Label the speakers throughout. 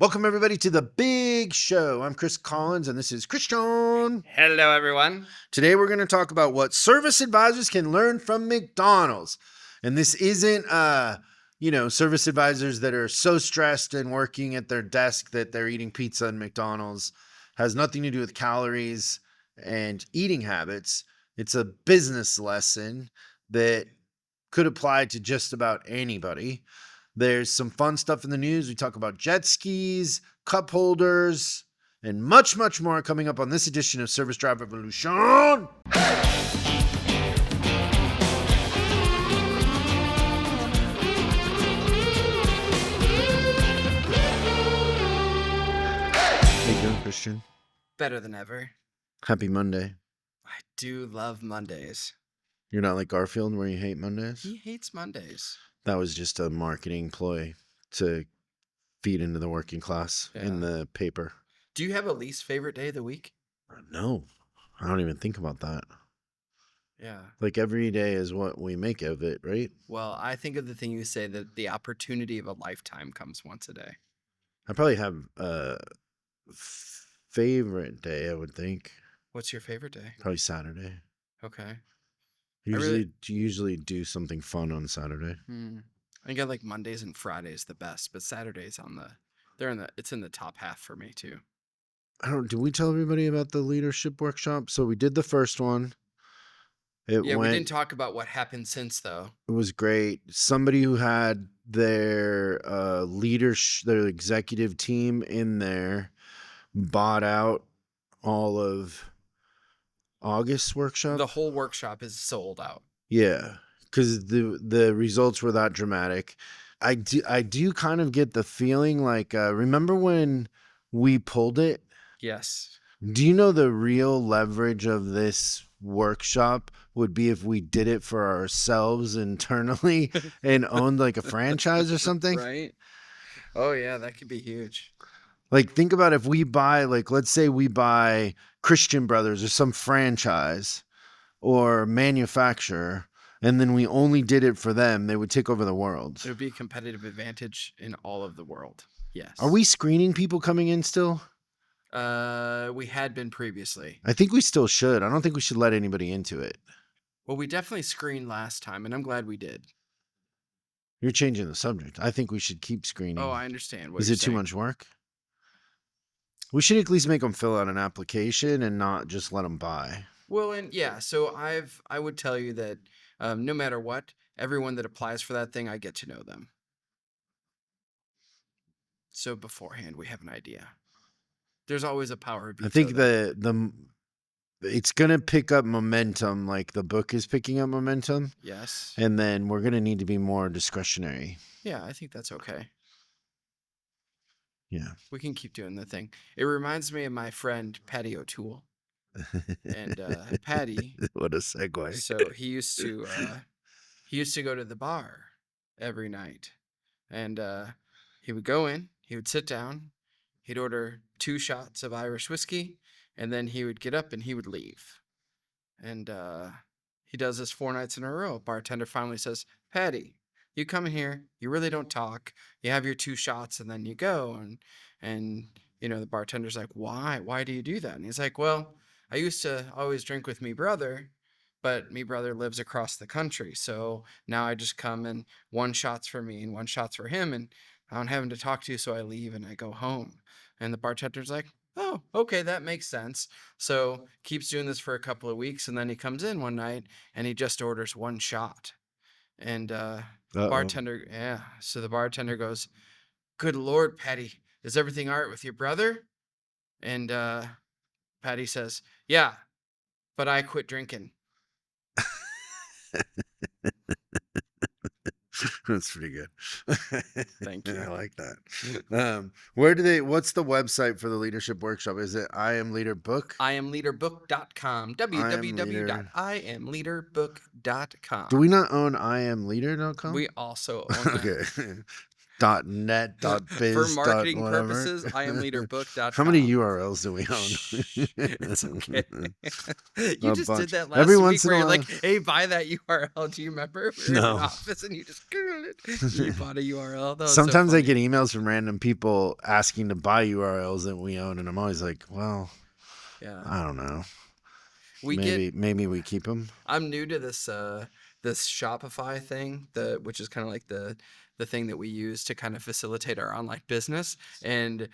Speaker 1: Welcome, everybody, to the big show. I'm Chris Collins, and this is Christian.
Speaker 2: Hello, everyone.
Speaker 1: Today, we're going to talk about what service advisors can learn from McDonald's. And this isn't, service advisors that are so stressed and working at their desk that they're eating pizza in McDonald's. Has nothing to do with calories and eating habits. It's a business lesson that could apply to just about anybody. There's some fun stuff in the news. We talk about jet skis, cup holders, and much, much more coming up on this edition of Service Drive Revolution. How you doing, Christian?
Speaker 2: Better than ever.
Speaker 1: Happy Monday.
Speaker 2: I do love Mondays.
Speaker 1: You're not like Garfield where you hate Mondays?
Speaker 2: He hates Mondays.
Speaker 1: That was just a marketing ploy to feed into the working class in the paper.
Speaker 2: Do you have a least favorite day of the week?
Speaker 1: No, I don't even think about that.
Speaker 2: Yeah.
Speaker 1: Like every day is what we make of it, right?
Speaker 2: Well, I think of the thing you say that the opportunity of a lifetime comes once a day.
Speaker 1: I probably have a favorite day, I would think.
Speaker 2: What's your favorite day?
Speaker 1: Probably Saturday.
Speaker 2: Okay.
Speaker 1: Usually do something fun on Saturday.
Speaker 2: I think I like Mondays and Fridays the best, but Saturdays it's in the top half for me too.
Speaker 1: Did we tell everybody about the leadership workshop? So we did the first one.
Speaker 2: We didn't talk about what happened since though.
Speaker 1: It was great. Somebody who had their their executive team in there bought out all of August's workshop.
Speaker 2: The whole workshop is sold out.
Speaker 1: Yeah, because the results were that dramatic. I do kind of get the feeling like, remember when we pulled it?
Speaker 2: Yes.
Speaker 1: Do you know the real leverage of this workshop would be if we did it for ourselves internally and owned like a franchise or something?
Speaker 2: Right? Oh, yeah, that could be huge.
Speaker 1: Like, think about if we buy, like, let's say we buy Christian Brothers or some franchise or manufacturer, and then we only did it for them, they would take over the world.
Speaker 2: It would be a competitive advantage in all of the world. Yes.
Speaker 1: Are we screening people coming in still?
Speaker 2: We had been previously.
Speaker 1: I think we still should. I don't think we should let anybody into it.
Speaker 2: Well, we definitely screened last time, and I'm glad we did.
Speaker 1: You're changing the subject. I think we should keep screening.
Speaker 2: Oh, I understand.
Speaker 1: Is it too much work? We should at least make them fill out an application and not just let them buy.
Speaker 2: Well, and yeah, so I would tell you that no matter what, everyone that applies for that thing, I get to know them. So beforehand, we have an idea. There's always a power.
Speaker 1: I think it's gonna pick up momentum, like the book is picking up momentum.
Speaker 2: Yes.
Speaker 1: And then we're gonna need to be more discretionary.
Speaker 2: Yeah, I think that's okay.
Speaker 1: Yeah.
Speaker 2: We can keep doing the thing. It reminds me of my friend Patty O'Toole. And Patty.
Speaker 1: What a segue.
Speaker 2: So he used to go to the bar every night. And he would go in, he would sit down, he'd order 2 shots of Irish whiskey, and then he would get up and he would leave. And he does this 4 nights in a row. Bartender finally says, "Patty, you come in here, you really don't talk, you have your 2 shots and then you go." And the bartender's like, why do you do that? And he's like, "Well, I used to always drink with me brother, but me brother lives across the country, so now I just come and 1 shot's for me and 1 shot's for him, and I don't have him to talk to, so I leave and I go home." And the bartender's like, "Oh, okay, that makes sense." So keeps doing this for a couple of weeks, and then he comes in one night and he just orders 1 shot. And bartender, so the bartender goes, "Good Lord, Patty, is everything all right with your brother?" And Patty says, "Yeah, but I quit drinking."
Speaker 1: That's pretty good.
Speaker 2: Thank you.
Speaker 1: I like that. What's the website for the leadership workshop? Is it IamLeaderBook?
Speaker 2: IamLeaderBook.com. www.IamLeaderBook.com.
Speaker 1: Do we not own IamLeader.com?
Speaker 2: We also own that.
Speaker 1: Okay. .net, .biz,
Speaker 2: For marketing
Speaker 1: whatever.
Speaker 2: purposes, IamLeaderBook.com.
Speaker 1: How many URLs do we own?
Speaker 2: It's okay. You
Speaker 1: A
Speaker 2: just
Speaker 1: bunch.
Speaker 2: did that last
Speaker 1: Every
Speaker 2: week
Speaker 1: once in
Speaker 2: where
Speaker 1: a
Speaker 2: you're
Speaker 1: while.
Speaker 2: like, hey, buy that URL. Do you remember? We were in
Speaker 1: No.
Speaker 2: an office and you just you bought a URL. That was
Speaker 1: Sometimes
Speaker 2: so
Speaker 1: I
Speaker 2: funny.
Speaker 1: get emails from random people asking to buy URLs that we own, and I'm always like, well,
Speaker 2: Yeah.
Speaker 1: I don't know.
Speaker 2: We
Speaker 1: Maybe we keep them.
Speaker 2: I'm new to this this Shopify thing, which is kind of like the thing that we use to kind of facilitate our online business. And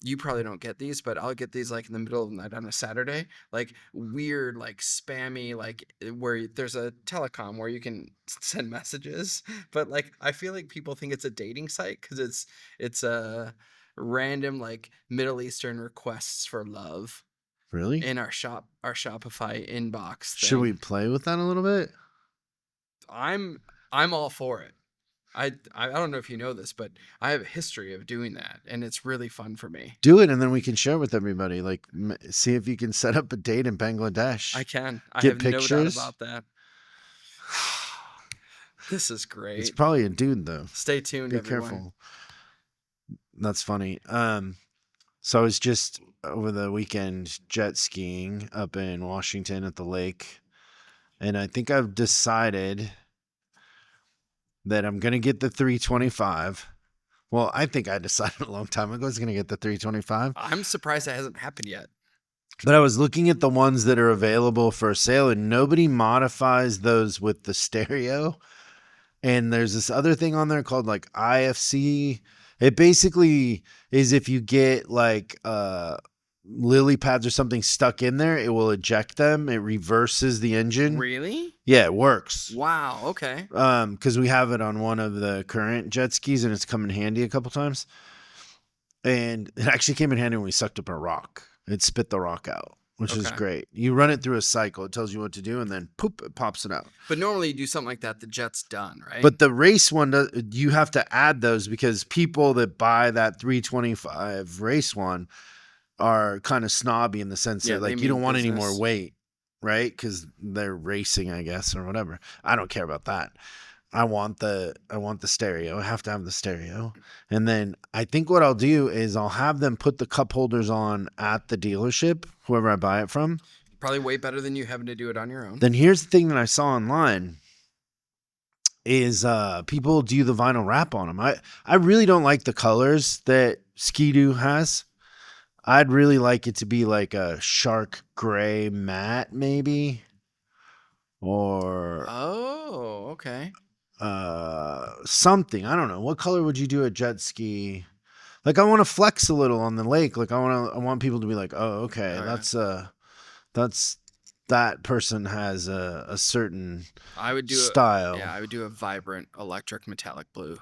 Speaker 2: you probably don't get these, but I'll get these like in the middle of the night on a Saturday, like weird, like spammy, like where there's a telecom where you can send messages, but like I feel like people think it's a dating site because it's a random like Middle Eastern requests for love
Speaker 1: Really?
Speaker 2: in our Shopify inbox thing.
Speaker 1: Should we play with that a little bit?
Speaker 2: I'm all for it. I don't know if you know this, but I have a history of doing that, and it's really fun for me.
Speaker 1: Do it, and then we can share with everybody. Like, see if you can set up a date in Bangladesh.
Speaker 2: I can. I
Speaker 1: Get
Speaker 2: have no doubt
Speaker 1: pictures.
Speaker 2: about that. This is great.
Speaker 1: It's probably a dude though.
Speaker 2: Stay tuned,
Speaker 1: Be
Speaker 2: everyone.
Speaker 1: careful. That's funny. So I was just over the weekend jet skiing up in Washington at the lake, and I think I've decided that I'm gonna get the 325. Well, I think I decided a long time ago I was gonna get the 325.
Speaker 2: I'm surprised that hasn't happened yet.
Speaker 1: But I was looking at the ones that are available for sale, and nobody modifies those with the stereo. And there's this other thing on there called like IFC. It basically is if you get like lily pads or something stuck in there, it will eject them. It reverses the engine.
Speaker 2: Really?
Speaker 1: Yeah, it works.
Speaker 2: Wow. Okay.
Speaker 1: Because we have it on one of the current jet skis, and it's come in handy a couple times. And it actually came in handy when we sucked up a rock. It spit the rock out, which is great. You run it through a cycle. It tells you what to do, and then poop, it pops it out.
Speaker 2: But normally you do something like that, the jet's done, right?
Speaker 1: But the race one, you have to add those because people that buy that 325 race one are kind of snobby in the sense that like you don't want any more weight, right? Because they're racing, I guess, or whatever. I don't care about that. I want the stereo. I have to have the stereo. And then I think what I'll do is I'll have them put the cup holders on at the dealership, whoever I buy it from.
Speaker 2: Probably way better than you having to do it on your own.
Speaker 1: Then here's the thing that I saw online is people do the vinyl wrap on them. I really don't like the colors that Ski-Doo has. I'd really like it to be like a shark gray matte maybe. Or
Speaker 2: okay.
Speaker 1: Something. I don't know. What color would you do a jet ski? Like I want to flex a little on the lake. Like I want people to be like, "Oh, okay. That's that person has a certain style."
Speaker 2: I would do a vibrant electric metallic blue.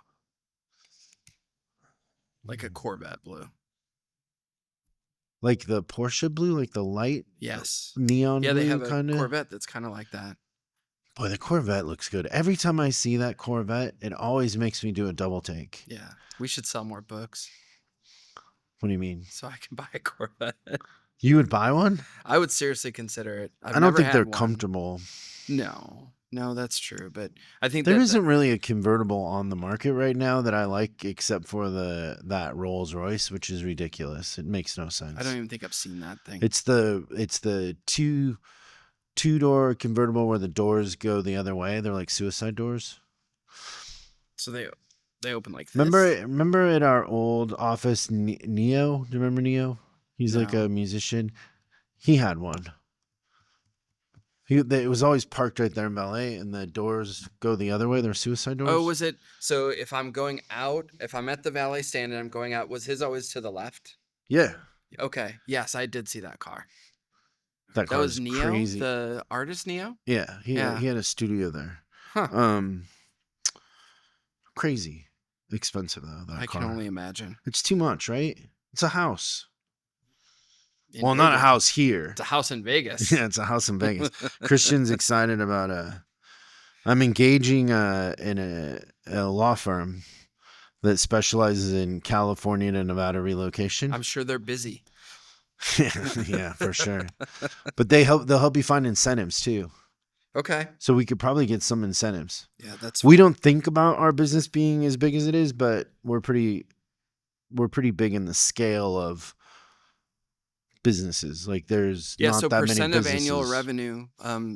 Speaker 2: Like a Corvette blue.
Speaker 1: Like the Porsche blue, like the light neon blue.
Speaker 2: Yeah, they have
Speaker 1: kinda.
Speaker 2: A Corvette that's kind of like that.
Speaker 1: Boy, the Corvette looks good. Every time I see that Corvette, it always makes me do a double take.
Speaker 2: Yeah. We should sell more books.
Speaker 1: What do you mean?
Speaker 2: So I can buy a Corvette.
Speaker 1: You would buy one?
Speaker 2: I would seriously consider it.
Speaker 1: I don't think they're comfortable.
Speaker 2: No, that's true. But I think
Speaker 1: there isn't really a convertible on the market right now that I like, except for that Rolls Royce, which is ridiculous. It makes no sense.
Speaker 2: I don't even think I've seen that thing.
Speaker 1: It's the two-door convertible where the doors go the other way. They're like suicide doors.
Speaker 2: So they open like this.
Speaker 1: Remember at our old office, Neo? Do you remember Neo? He's like a musician. He had one. It was always parked right there in ballet, and the doors go the other way. They're suicide doors.
Speaker 2: Oh, was it? So if I'm going out, if I'm at the valet stand and I'm going out, was his always to the left?
Speaker 1: Yeah.
Speaker 2: Okay. Yes, I did see that car.
Speaker 1: That
Speaker 2: was Neo,
Speaker 1: crazy.
Speaker 2: The artist Neo?
Speaker 1: Yeah, he had a studio there.
Speaker 2: Huh.
Speaker 1: Crazy expensive though. That car.
Speaker 2: Can only imagine.
Speaker 1: It's too much, right? It's a house.
Speaker 2: In
Speaker 1: Vegas. Not a house here.
Speaker 2: It's a house in Vegas.
Speaker 1: Yeah, it's a house in Vegas. Christian's excited about I'm engaging in a law firm that specializes in California to Nevada relocation.
Speaker 2: I'm sure they're busy.
Speaker 1: Yeah, for sure. But they'll help you find incentives too.
Speaker 2: Okay.
Speaker 1: So we could probably get some incentives.
Speaker 2: Yeah, that's
Speaker 1: We don't think about our business being as big as it is, but we're pretty big in the scale of businesses. Like there's
Speaker 2: yeah.
Speaker 1: not
Speaker 2: So
Speaker 1: that many
Speaker 2: percent of annual
Speaker 1: businesses.
Speaker 2: revenue,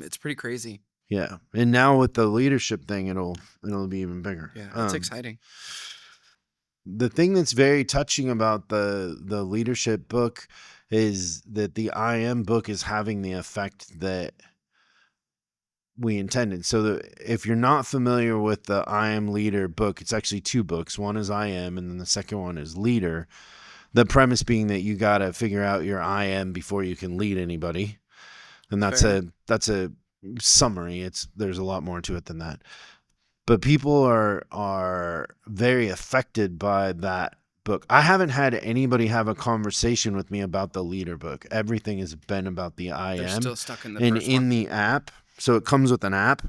Speaker 2: it's pretty crazy.
Speaker 1: Yeah. And now with the leadership thing, it'll be even bigger.
Speaker 2: Yeah, it's exciting.
Speaker 1: The thing that's very touching about the leadership book is that the IM book is having the effect that we intended. So if you're not familiar with the IM Leader book, it's actually 2 books. One is IM, and then the second one is Leader. The premise being that you got to figure out your IM before you can lead anybody. And that's a summary. There's a lot more to it than that. But people are very affected by that book. I haven't had anybody have a conversation with me about the Leader book. Everything has been about the IM.
Speaker 2: They're still stuck in the
Speaker 1: and
Speaker 2: first
Speaker 1: in
Speaker 2: one.
Speaker 1: the app. So it comes with an app.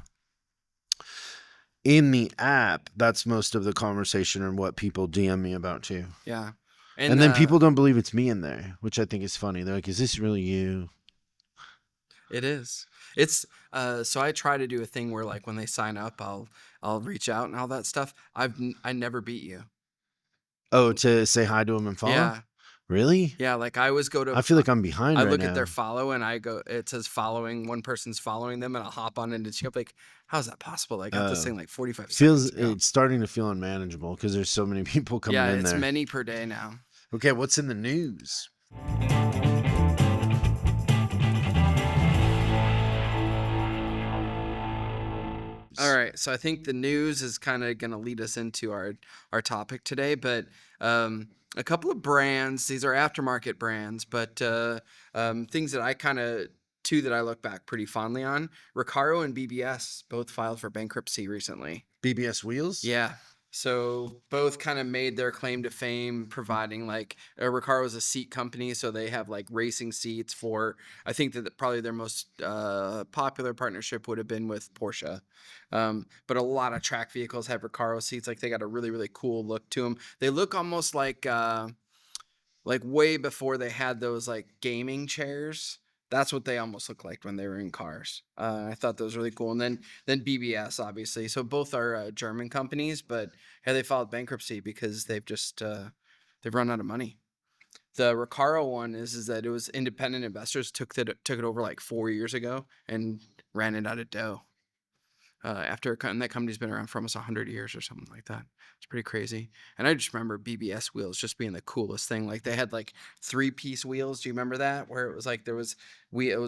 Speaker 1: In the app, that's most of the conversation and what people DM me about too.
Speaker 2: Yeah.
Speaker 1: And then people don't believe it's me in there, which I think is funny. They're like, "Is this really you?"
Speaker 2: It is. It's so I try to do a thing where like when they sign up, I'll reach out and all that stuff. I never beat you.
Speaker 1: Oh, to say hi to them and follow?
Speaker 2: Yeah.
Speaker 1: Really?
Speaker 2: Yeah, like I always go to
Speaker 1: I feel like I'm behind
Speaker 2: I
Speaker 1: right
Speaker 2: look
Speaker 1: now.
Speaker 2: at their follow and I go, it says following, one person's following them, and I'll hop on into chat like, how's that possible? I got this thing like 45 seconds ago.
Speaker 1: It's starting to feel unmanageable because there's so many people coming
Speaker 2: Yeah,
Speaker 1: in
Speaker 2: it's
Speaker 1: there.
Speaker 2: many per day now.
Speaker 1: Okay, what's in the news?
Speaker 2: All right, so I think the news is kind of going to lead us into our topic today, but a couple of brands. These are aftermarket brands, but things that I kind of two that I look back pretty fondly on. Recaro and BBS both filed for bankruptcy recently.
Speaker 1: BBS Wheels?
Speaker 2: Yeah. So both kind of made their claim to fame providing like Recaro is a seat company, so they have like racing seats for. I think that probably their most popular partnership would have been with Porsche, but a lot of track vehicles have Recaro seats. Like they got a really really cool look to them. They look almost like way before they had those like gaming chairs. That's what they almost look like when they were in cars. I thought those were really cool. And then BBS, obviously. So both are German companies, but they filed bankruptcy because they've just they've run out of money. The Recaro one is that it was independent investors took it over like 4 years ago and ran it out of dough. And that company's been around for almost 100 years or something like that. It's pretty crazy. And I just remember BBS wheels just being the coolest thing. Like they had like 3-piece wheels. Do you remember that? Where it was like it was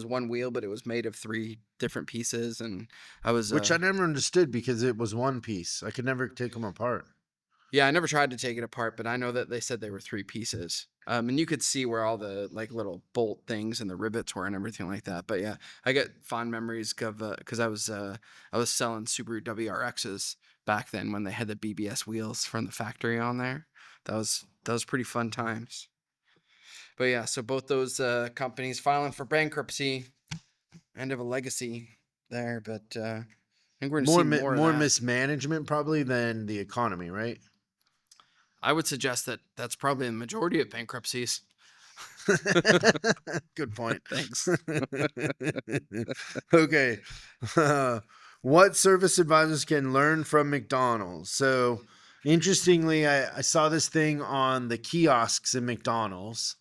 Speaker 2: one wheel, but it was made of 3 different pieces. And I was
Speaker 1: Which I never understood because it was one piece. I could never take them apart.
Speaker 2: yeah, I never tried to take it apart, but I know that they said they were 3 pieces. And you could see where all the like little bolt things and the rivets were and everything like that. But yeah, I get fond memories of because I was selling Subaru WRXs back then when they had the BBS wheels from the factory on there. That was pretty fun times. But yeah, so both those companies filing for bankruptcy, end of a legacy there. But I think we're gonna see more of that.
Speaker 1: Mismanagement probably than the economy, right?
Speaker 2: I would suggest that that's probably the majority of bankruptcies.
Speaker 1: Good point.
Speaker 2: Thanks.
Speaker 1: Okay. What service advisors can learn from McDonald's? So, interestingly, I saw this thing on the kiosks in McDonald's.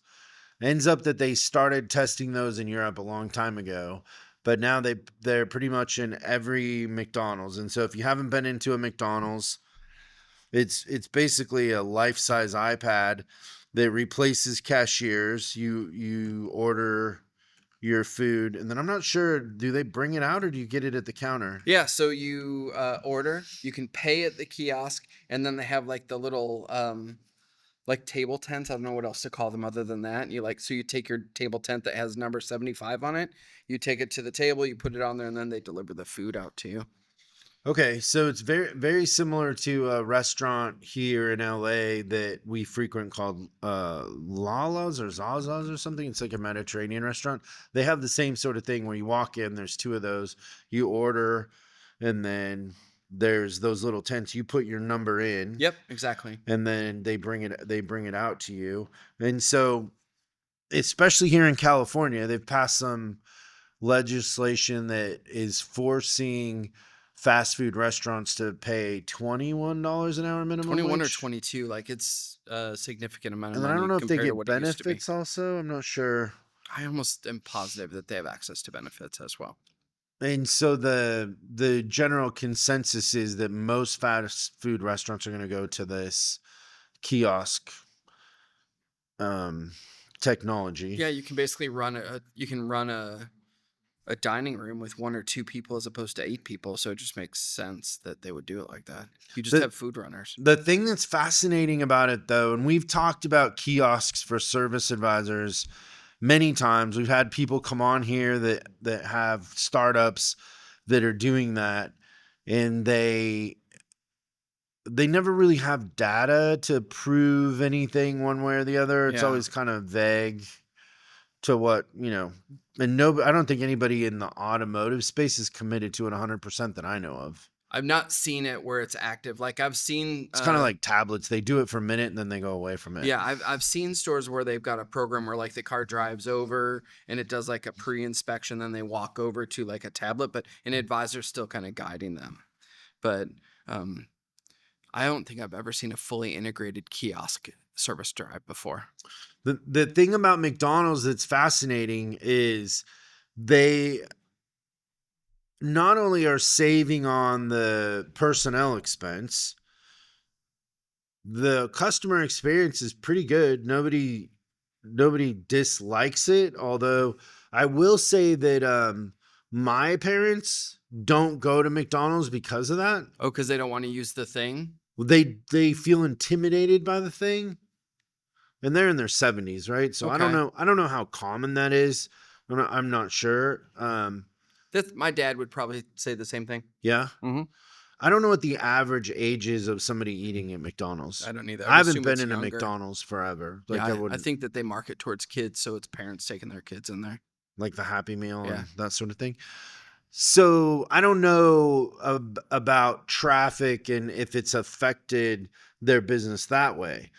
Speaker 1: Ends up that they started testing those in Europe a long time ago, but now they're pretty much in every McDonald's. And so, if you haven't been into a McDonald's, it's basically a life-size iPad that replaces cashiers. You order your food, and then I'm not sure, do they bring it out or do you get it at the counter?
Speaker 2: Yeah, so you order, you can pay at the kiosk, and then they have like the little like table tents. I don't know what else to call them other than that. So you take your table tent that has number 75 on it, you take it to the table, you put it on there, and then they deliver the food out to you.
Speaker 1: Okay, so it's very, very similar to a restaurant here in LA that we frequent called Lala's or Zaza's or something. It's like a Mediterranean restaurant. They have the same sort of thing where you walk in, there's 2 of those, you order, and then there's those little tents. You put your number in.
Speaker 2: Yep, exactly.
Speaker 1: And then they bring it out to you. And so, especially here in California, they've passed some legislation that is forcing fast food restaurants to pay $21 an hour minimum
Speaker 2: 21 or
Speaker 1: wage.
Speaker 2: 22, like it's a significant amount of
Speaker 1: And then I don't
Speaker 2: money
Speaker 1: know if they
Speaker 2: compared to
Speaker 1: get
Speaker 2: what it used to be.
Speaker 1: benefits also. I'm not sure.
Speaker 2: I almost am positive that they have access to benefits as well.
Speaker 1: And so the general consensus is that most fast food restaurants are going to go to this kiosk technology.
Speaker 2: Yeah, you can basically run a dining room with 1 or 2 people as opposed to 8 people, so it just makes sense that they would do it like that. You just
Speaker 1: The-
Speaker 2: have food runners.
Speaker 1: The thing that's fascinating about it, though, and we've talked about kiosks for service advisors many times. We've had people come on here that have startups that are doing that, and they never really have data to prove anything one way or the other. It's
Speaker 2: Yeah.
Speaker 1: always kind of vague to what, and I don't think anybody in the automotive space is committed to it 100% that I know of.
Speaker 2: I've not seen it where it's active. Like I've seen
Speaker 1: It's kind of like tablets. They do it for a minute and then they go away from it.
Speaker 2: Yeah, I've seen stores where they've got a program where like the car drives over and it does like a pre-inspection, then they walk over to like a tablet, but an advisor's still kind of guiding them. But I don't think I've ever seen a fully integrated kiosk service drive before.
Speaker 1: The thing about McDonald's that's fascinating is they not only are saving on the personnel expense, the customer experience is pretty good. Nobody dislikes it. Although I will say that my parents don't go to McDonald's because of that.
Speaker 2: Oh, because they don't want to use the thing?
Speaker 1: They feel intimidated by the thing. And they're in their 70s, right? So
Speaker 2: Okay.
Speaker 1: I don't know how common that is. I'm not sure.
Speaker 2: My dad would probably say the same thing.
Speaker 1: Yeah.
Speaker 2: Mhm.
Speaker 1: I don't know what the average age is of somebody eating at McDonald's.
Speaker 2: I don't either.
Speaker 1: I haven't
Speaker 2: assume
Speaker 1: been
Speaker 2: it's
Speaker 1: in a
Speaker 2: younger.
Speaker 1: McDonald's forever. Like
Speaker 2: Yeah,
Speaker 1: I
Speaker 2: I
Speaker 1: wouldn't
Speaker 2: think that they market towards kids, so it's parents taking their kids in there.
Speaker 1: like the Happy Meal
Speaker 2: Yeah.
Speaker 1: and that sort of thing. So I don't know about traffic and if it's affected their business that way.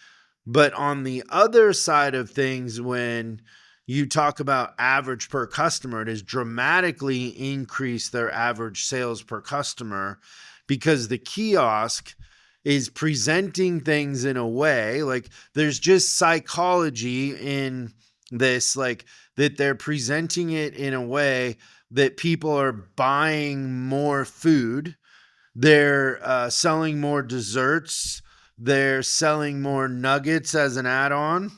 Speaker 1: But on the other side of things, when you talk about average per customer, it has dramatically increased their average sales per customer because the kiosk is presenting things in a way like there's just psychology in this, like that they're presenting it in a way that people are buying more food. They're selling more desserts. They're selling more nuggets as an add-on.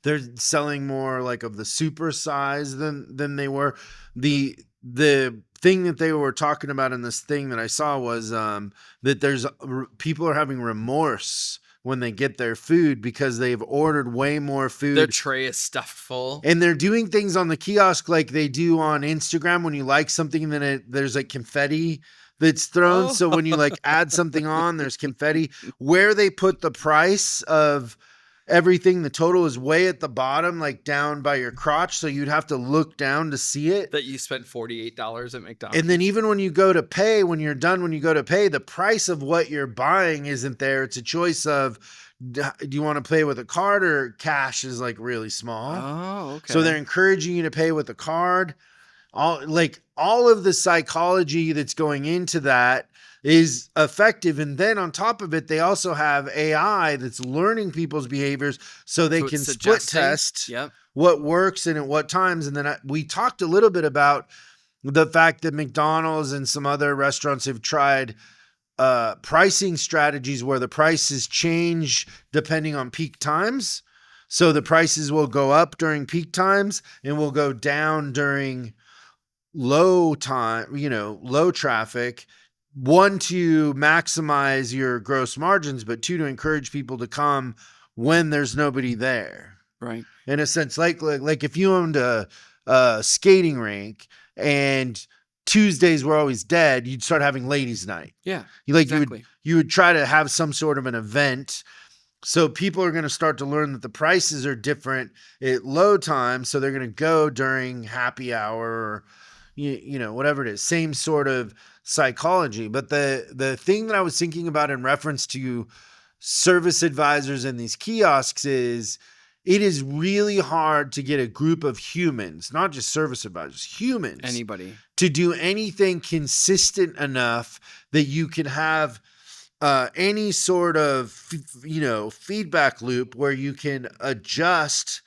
Speaker 1: They're selling more like of the super size than they were. The thing that they were talking about in this thing that I saw was that people are having remorse when they get their food because they've ordered way more food.
Speaker 2: Their tray is stuffed full.
Speaker 1: And they're doing things on the kiosk like they do on Instagram when you like something, then there's like confetti that's thrown.
Speaker 2: Oh.
Speaker 1: So when you like add something on, there's confetti. Where they put the price of everything, the total is way at the bottom, like down by your crotch. So you'd have to look down to see it.
Speaker 2: That you spent $48 at McDonald's.
Speaker 1: And then even when you go to pay, when you go to pay, the price of what you're buying isn't there. It's a choice of, do you want to pay with a card or cash is like really small.
Speaker 2: Oh, okay.
Speaker 1: So they're encouraging you to pay with a card. All of the psychology that's going into that is effective. And then on top of it, they also have AI that's learning people's behaviors so they can split test what works and at what times. And then we talked a little bit about the fact that McDonald's and some other restaurants have tried pricing strategies where the prices change depending on peak times. So the prices will go up during peak times and will go down during low traffic. One, to maximize your gross margins, but two, to encourage people to come when there's nobody there.
Speaker 2: Right.
Speaker 1: In a sense, like if you owned a skating rink and Tuesdays were always dead, you'd start having ladies' night.
Speaker 2: Yeah.
Speaker 1: Exactly. You would try to have some sort of an event. So people are going to start to learn that the prices are different at low time. So they're going to go during happy hour or, whatever it is, same sort of psychology. But the thing that I was thinking about in reference to service advisors and these kiosks is it is really hard to get a group of humans, not just service advisors, humans,
Speaker 2: Anybody.
Speaker 1: to do anything consistent enough that you can have any sort of, feedback loop where you can adjust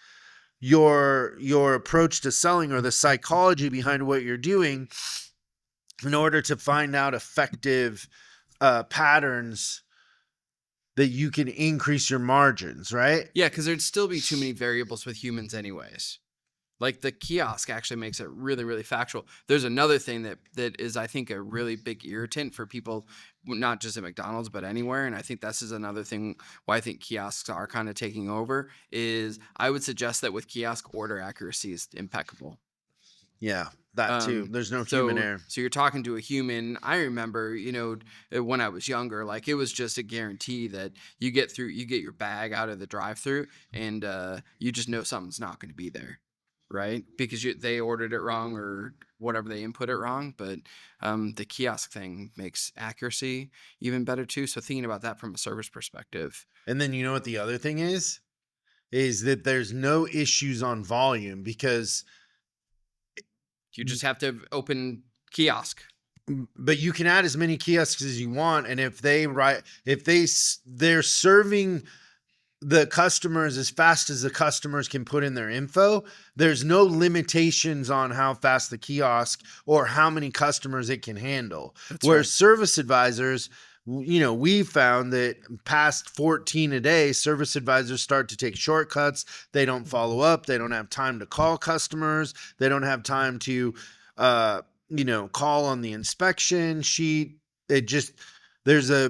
Speaker 1: your approach to selling or the psychology behind what you're doing in order to find out effective patterns that you can increase your margins, right?
Speaker 2: Yeah, because there'd still be too many variables with humans anyways. Like the kiosk actually makes it really, really factual. There's another thing that is, I think, a really big irritant for people, not just at McDonald's, but anywhere. And I think this is another thing why I think kiosks are kind of taking over is I would suggest that with kiosk, order accuracy is impeccable.
Speaker 1: Yeah, that too. There's no human error.
Speaker 2: So you're talking to a human. I remember, when I was younger, like it was just a guarantee that you get your bag out of the drive-through and you just know something's not going to be there, right? Because they ordered it wrong or whatever, they input it wrong. But the kiosk thing makes accuracy even better too. So thinking about that from a service perspective.
Speaker 1: And then you know what the other thing is that there's no issues on volume because
Speaker 2: You just have to open kiosk.
Speaker 1: but you can add as many kiosks as you want, and if they're serving the customers as fast as the customers can put in their info, there's no limitations on how fast the kiosk or how many customers it can handle.
Speaker 2: That's
Speaker 1: Where
Speaker 2: right.
Speaker 1: service advisors, we found that past 14 a day, service advisors start to take shortcuts. They don't follow up. They don't have time to call customers. They don't have time to, call on the inspection sheet. It just, there's a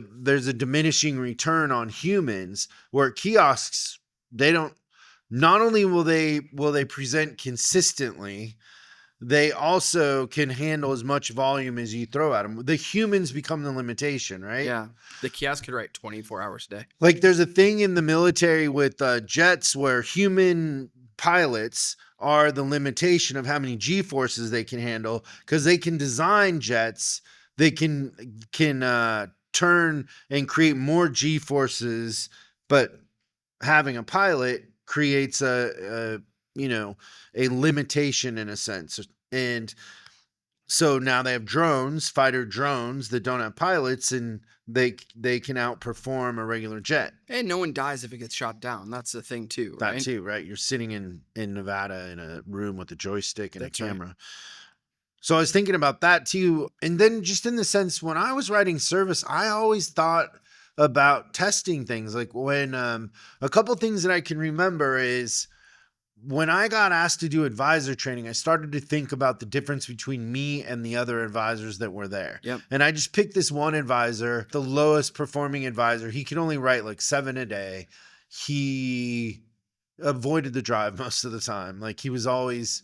Speaker 1: diminishing return on humans, where kiosks, they don't, not only will they present consistently, they also can handle as much volume as you throw at them. The humans become the limitation, right?
Speaker 2: Yeah. The kiosk could write 24 hours a day.
Speaker 1: Like there's a thing in the military with jets where human pilots are the limitation of how many G-forces they can handle, because they can design jets. They can turn and create more G-forces, but having a pilot creates a limitation in a sense. And so now they have fighter drones that don't have pilots, and they can outperform a regular jet.
Speaker 2: And no one dies if it gets shot down. That's the thing too, right?
Speaker 1: That too, right? You're sitting in Nevada in a room with a joystick and
Speaker 2: That's
Speaker 1: a
Speaker 2: right.
Speaker 1: camera. So I was thinking about that too. And then just in the sense, when I was writing service, I always thought about testing things. Like when a couple things that I can remember is when I got asked to do advisor training, I started to think about the difference between me and the other advisors that were there.
Speaker 2: Yep.
Speaker 1: And I just picked this one advisor, the lowest performing advisor. He could only write like 7 a day. He avoided the drive most of the time. Like he was always,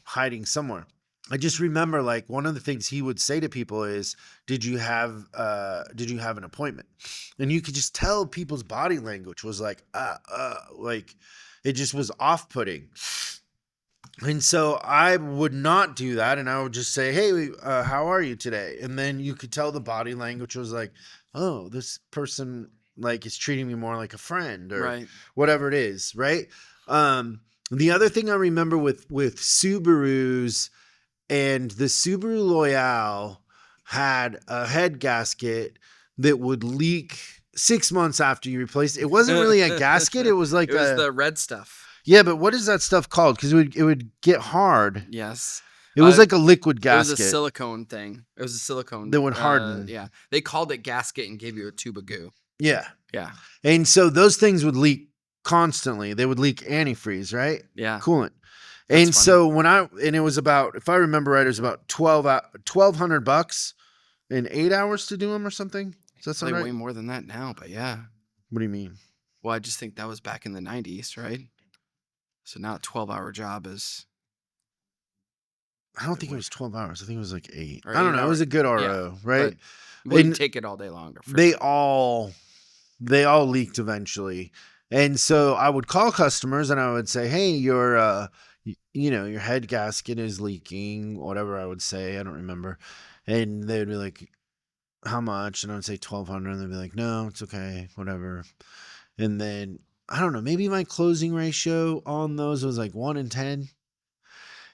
Speaker 1: hiding somewhere. I just remember like one of the things he would say to people is, did you have an appointment? And you could just tell people's body language was like it just was off-putting. And so I would not do that. And I would just say, hey, how are you today? And then you could tell the body language was like, oh, this person like is treating me more like a friend or
Speaker 2: Right.
Speaker 1: whatever it is. Right. The other thing I remember with Subarus, and the Subaru Loyale had a head gasket that would leak 6 months after you replaced it. It wasn't really a gasket. It was like
Speaker 2: It was the red stuff.
Speaker 1: Yeah, but what is that stuff called? Because it would get hard.
Speaker 2: Yes.
Speaker 1: It was like a liquid gasket.
Speaker 2: It was a silicone thing. It was a silicone
Speaker 1: that would harden.
Speaker 2: Yeah. They called it gasket and gave you a tube of goo.
Speaker 1: Yeah.
Speaker 2: Yeah.
Speaker 1: And so those things would leak constantly. They would leak antifreeze, right?
Speaker 2: Yeah.
Speaker 1: Coolant.
Speaker 2: That's
Speaker 1: And so it was about, if I remember right, it was about $1,200 in 8 hours to do them or something. Does that sound right?
Speaker 2: Way more than that now, but yeah.
Speaker 1: What do you mean?
Speaker 2: Well, I just think that was back in the 90s, right? So now a 12-hour job is...
Speaker 1: I don't think it was 12 hours. I think it was like 8.
Speaker 2: Or
Speaker 1: I don't
Speaker 2: 8
Speaker 1: know. It was a good RO, right?
Speaker 2: It wouldn't take it all day longer.
Speaker 1: They all leaked eventually. And so I would call customers and I would say, hey, your head gasket is leaking, whatever I would say. I don't remember. And they would be like, how much? And I would say $1,200. And they'd be like, no, it's okay, whatever. And then I don't know, maybe my closing ratio on those was like 1 in 10.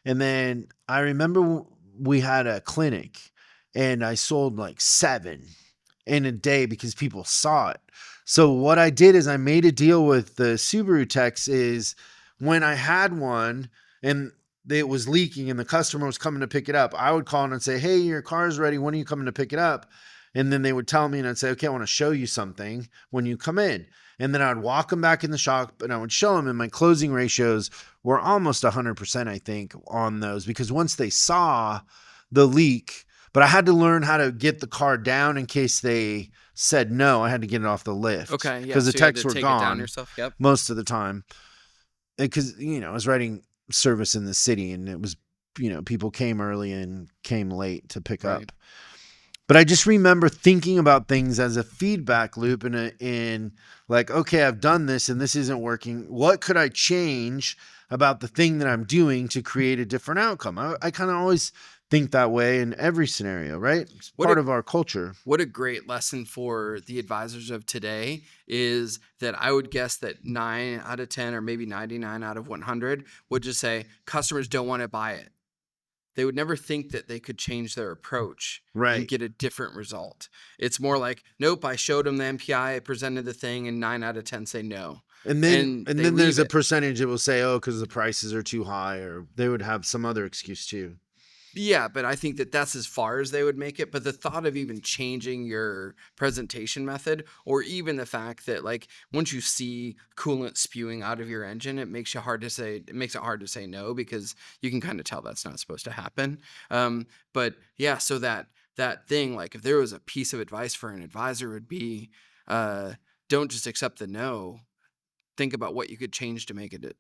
Speaker 1: And then I remember we had a clinic and I sold like 7 in a day because people saw it. So what I did is I made a deal with the Subaru techs is when I had one and it was leaking and the customer was coming to pick it up, I would call in and say, "Hey, your car's ready. When are you coming to pick it up?" And then they would tell me and I'd say, "Okay, I want to show you something when you come in." And then I'd walk them back in the shop and I would show them, and my closing ratios were almost 100%, I think, on those, because once they saw the leak, but I had to learn how to get the car down in case they said no. I had to get it off the lift.
Speaker 2: Okay, yeah.
Speaker 1: Because the
Speaker 2: So you had
Speaker 1: techs
Speaker 2: to
Speaker 1: were
Speaker 2: take it down
Speaker 1: gone
Speaker 2: yourself. Yep.
Speaker 1: most of the time. Because, I was writing service in the city and it was, people came early and came late to pick
Speaker 2: Right.
Speaker 1: up. But I just remember thinking about things as a feedback loop in like, okay, I've done this and this isn't working. What could I change about the thing that I'm doing to create a different outcome? I kind of always think that way in every scenario, right? It's part of our culture.
Speaker 2: What a great lesson for the advisors of today is that I would guess that 9 out of 10 or maybe 99 out of 100 would just say customers don't want to buy it. They would never think that they could change their approach and get a different result. It's more like, nope, I showed them the MPI, I presented the thing, and 9 out of 10 say no.
Speaker 1: And then there's a percentage that will say, oh, because the prices are too high, or they would have some other excuse too.
Speaker 2: Yeah, but I think that that's as far as they would make it. But the thought of even changing your presentation method, or even the fact that like once you see coolant spewing out of your engine, it makes it hard to say no, because you can kind of tell that's not supposed to happen. But yeah, so that thing, like if there was a piece of advice for an advisor, would be don't just accept the no. Think about what you could change to make it,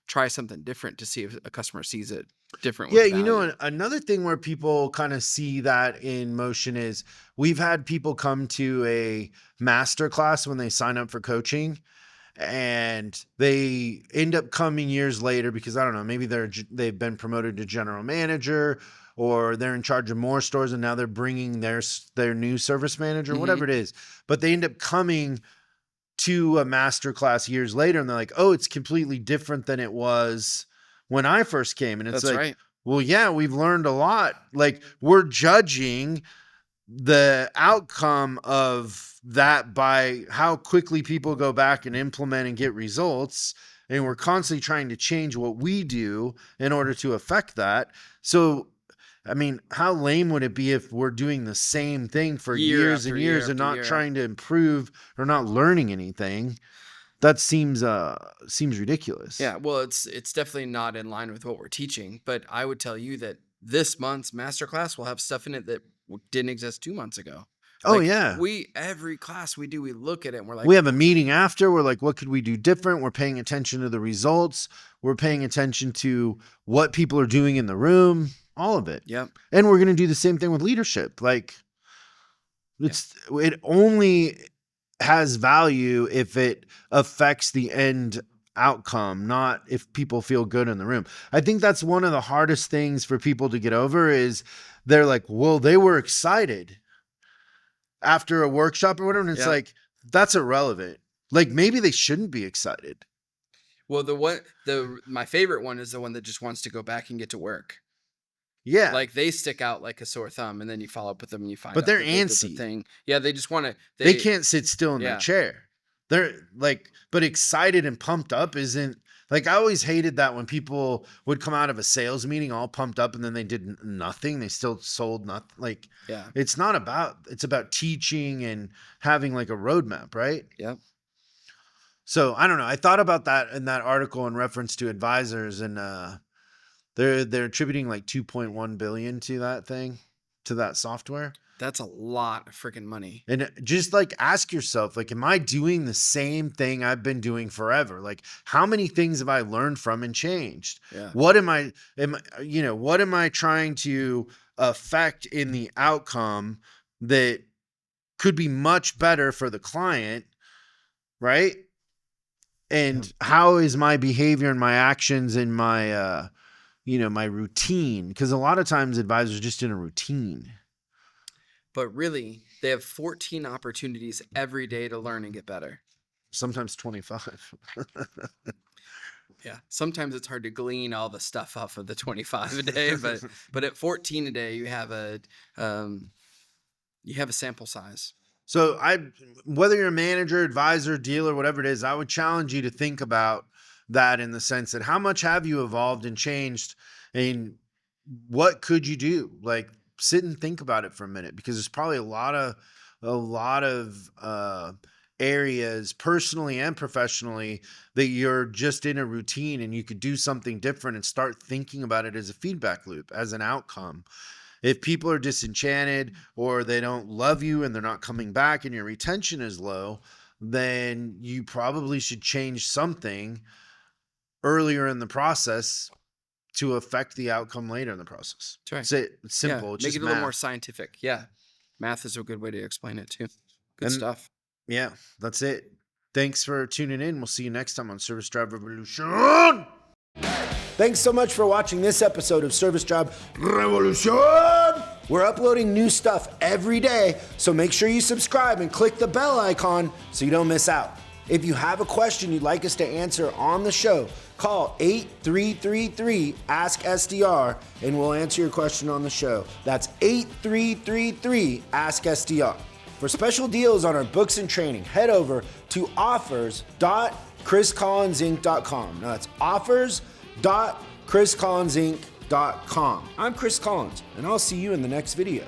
Speaker 2: try something different to see if a customer sees it different.
Speaker 1: Yeah, another thing where people kind of see that in motion is we've had people come to a master class when they sign up for coaching, and they end up coming years later because I don't know, maybe they've been promoted to general manager, or they're in charge of more stores and now they're bringing their new service manager, whatever it is. But they end up coming to a master class years later and they're like, "Oh, it's completely different than it was when I first came." And it's
Speaker 2: That's
Speaker 1: like,
Speaker 2: right.
Speaker 1: well, yeah, we've learned a lot. Like, we're judging the outcome of that by how quickly people go back and implement and get results. And we're constantly trying to change what we do in order to affect that. So, I mean, how lame would it be if we're doing the same thing for years and years and not trying to improve or not learning anything? That seems ridiculous.
Speaker 2: Yeah, well, it's definitely not in line with what we're teaching, but I would tell you that this month's masterclass will have stuff in it that didn't exist 2 months ago.
Speaker 1: Oh, yeah.
Speaker 2: Every class we do, we look at it and we're like,
Speaker 1: we have a meeting after. We're like, what could we do different? We're paying attention to the results. We're paying attention to what people are doing in the room, all of it.
Speaker 2: Yep.
Speaker 1: And we're going to do the same thing with leadership. Like, it only has value if it affects the end outcome, not if people feel good in the room. I think that's one of the hardest things for people to get over is they're like, well, they were excited after a workshop or whatever. And it's like, that's irrelevant. Like, maybe they shouldn't be excited.
Speaker 2: Well, my favorite one is the one that just wants to go back and get to work.
Speaker 1: Yeah.
Speaker 2: Like, they stick out like a sore thumb, and then you follow up with them and you find out.
Speaker 1: But they're antsy.
Speaker 2: Thing. Yeah, they just want to.
Speaker 1: They can't sit still in their chair. They're like, but excited and pumped up isn't, like, I always hated that when people would come out of a sales meeting all pumped up and then they did nothing. They still sold nothing. Like, it's about teaching and having like a roadmap, right?
Speaker 2: Yep.
Speaker 1: So I don't know. I thought about that in that article in reference to advisors, and they're attributing like 2.1 billion to that thing, to that software.
Speaker 2: That's a lot of freaking money.
Speaker 1: And just like ask yourself, like, am I doing the same thing I've been doing forever? Like, how many things have I learned from and changed?
Speaker 2: Yeah.
Speaker 1: What am I trying to affect in the outcome that could be much better for the client, right? And how is my behavior and my actions and my, my routine? Because a lot of times advisors are just in a routine.
Speaker 2: But really, they have 14 opportunities every day to learn and get better.
Speaker 1: sometimes 25.
Speaker 2: Yeah. Sometimes it's hard to glean all the stuff off of the 25 a day, but at 14 a day, you have a sample size.
Speaker 1: So whether you're a manager, advisor, dealer, whatever it is, I would challenge you to think about that in the sense that how much have you evolved and changed, and what could you do? Like, sit and think about it for a minute, because there's probably a lot of areas, personally and professionally, that you're just in a routine and you could do something different and start thinking about it as a feedback loop, as an outcome. If people are disenchanted or they don't love you and they're not coming back and your retention is low, then you probably should change something earlier in the process to affect the outcome later in the process.
Speaker 2: That's right.
Speaker 1: It's simple.
Speaker 2: Yeah,
Speaker 1: It's
Speaker 2: make
Speaker 1: just
Speaker 2: it a little
Speaker 1: math.
Speaker 2: more scientific. Yeah. Math is a good way to explain it too. Good
Speaker 1: And-
Speaker 2: stuff.
Speaker 1: Yeah, that's it. Thanks for tuning in. We'll see you next time on Service Drive Revolution. Thanks so much for watching this episode of Service Drive Revolution. We're uploading new stuff every day, so make sure you subscribe and click the bell icon so you don't miss out. If you have a question you'd like us to answer on the show, call 8333-ASK-SDR and we'll answer your question on the show. That's 8333-ASK-SDR. For special deals on our books and training, head over to offers.chriscollinsinc.com. Now that's offers.chriscollinsinc.com. I'm Chris Collins, and I'll see you in the next video.